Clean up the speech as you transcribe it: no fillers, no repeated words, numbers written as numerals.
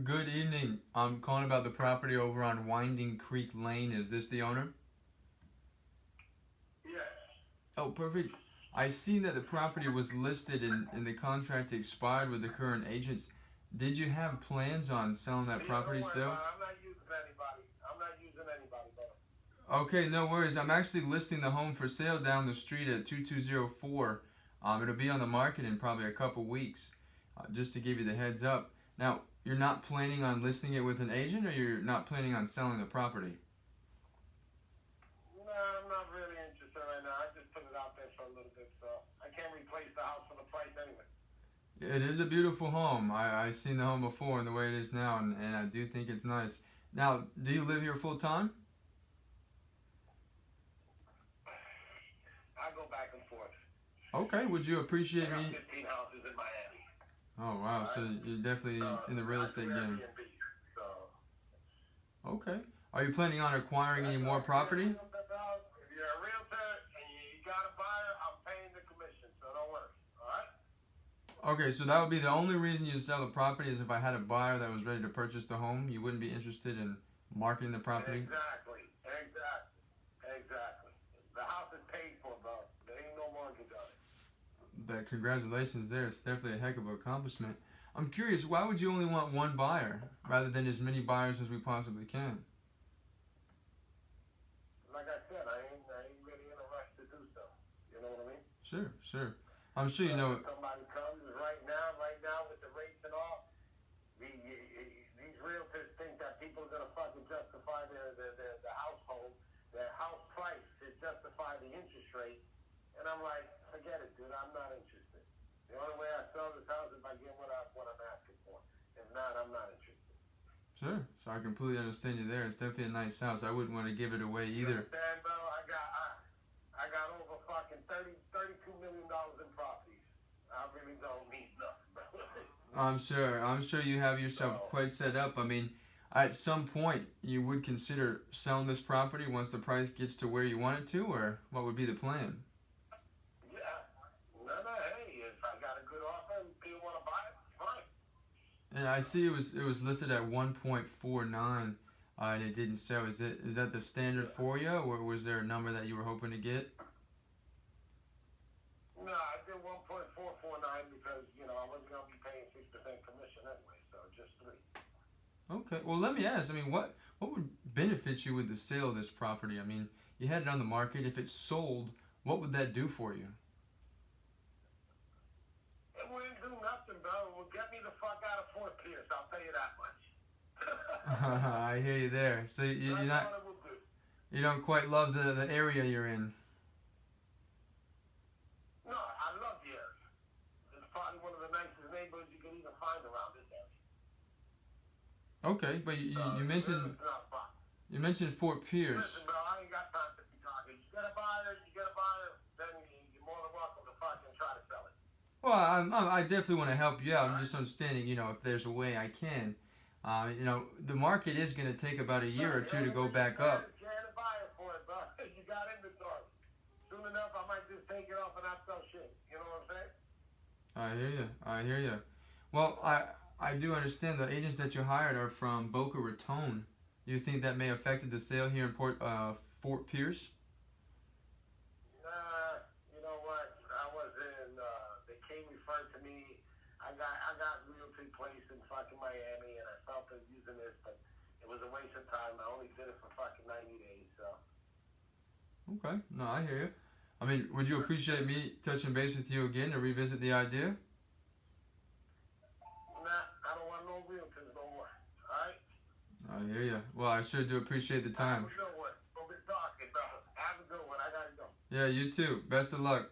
Good evening. I'm calling about the property over on Winding Creek Lane. Is this the owner? Yes. Oh, perfect. I seen that the property was listed and the contract expired with the current agents. Did you have plans on selling that Yeah, don't property worry still? about it. I'm not using anybody. I'm not using anybody, brother. Okay, no worries. I'm actually listing the home for sale down the street at 2204. It'll be on the market in probably a couple weeks, just to give you the heads up. Now, you're not planning on listing it with an agent, or you're not planning on selling the property? No, I'm not really interested right now. I just put it out there for a little bit, so I can't replace the house for the price anyway. It is a beautiful home. I've seen the home before and the way it is now, and I do think it's nice. Now, do you live here full time? I go back and forth. Okay, would you I appreciate got me? 15 houses in Miami. Oh, wow, so you're definitely in the real I estate do game. Airbnb. So Okay. Are you planning on acquiring any more if you're a property? realtor, dog, if you're a realtor and you got a buyer, I'm paying the commission, so don't worry. All right? Okay, so that would be the only reason you'd sell the property is if I had a buyer that was ready to purchase the home. You wouldn't be interested in marketing the property? Exactly. The house is paid for, bro. There ain't no mortgage on it. That congratulations there. It's definitely a heck of an accomplishment. I'm curious, why would you only want one buyer rather than as many buyers as we possibly can? Like I said, I ain't really in a rush to do so. You know what I mean? Sure, sure. I'm sure you know. If somebody comes right now with the rates and all, these realtors think that people are gonna fucking justify their household, their house price to justify the interest rate. And I'm like, forget it, dude. I'm not interested. The only way I sell this house is by getting what I'm asking for. If not, I'm not interested. Sure. So I completely understand you there. It's definitely a nice house. I wouldn't want to give it away You either. understand, bro? I got over fucking $32 million in properties. I really don't need nothing, bro. I'm sure. I'm sure you have yourself So, quite set up. I mean, at some point you would consider selling this property once the price gets to where you want it to, or what would be the plan? yeah. No, hey, if I got a good offer and people want to buy it, fine. And I see it was listed at 1.49, and it didn't sell. Is that the standard Yeah. for you, or was there a number that you were hoping to get? No, I did 1.449 because, I wasn't going to be paying 6% commission anyway, so just 3. Okay. Well, let me ask. I mean, what would benefit you with the sale of this property? I mean, you had it on the market. If it sold, what would that do for you? It wouldn't do nothing, bro. It would get me the fuck out of Fort Pierce, I'll tell you that much. I hear you there. So you're That's not what it would do. you don't quite love the area you're in. No, I love the area. It's probably one of the nicest neighborhoods you can even find around this area. Okay, but you mentioned It's not fun. you mentioned Fort Pierce. Listen, bro, I ain't got time to be talking. You get a buyer, then you're more than welcome to fucking try to sell it. Well, I definitely want to help you out. I'm just understanding, if there's a way I can. The market is going to take about a year or The two to only go thing back up. you had a buyer for it, bro. You got inventory. Soon enough, I might just take it off and not sell shit. You know what I'm saying? I hear you. I hear you. Well, I do understand the agents that you hired are from Boca Raton. Do you think that may have affected the sale here in Fort Pierce? You know what? I was in. They came referred to me. I got realty place in fucking Miami, and I felt of using this, but it was a waste of time. I only did it for fucking 90 days, so. Okay. No, I hear you. I mean, would you appreciate me touching base with you again to revisit the idea? Nah, I don't want no realtors no more. All right. I hear you. Well, I sure do appreciate the time. Have a good one. Don't be talking, bro. Have a good one. I gotta go. Yeah, you too. Best of luck.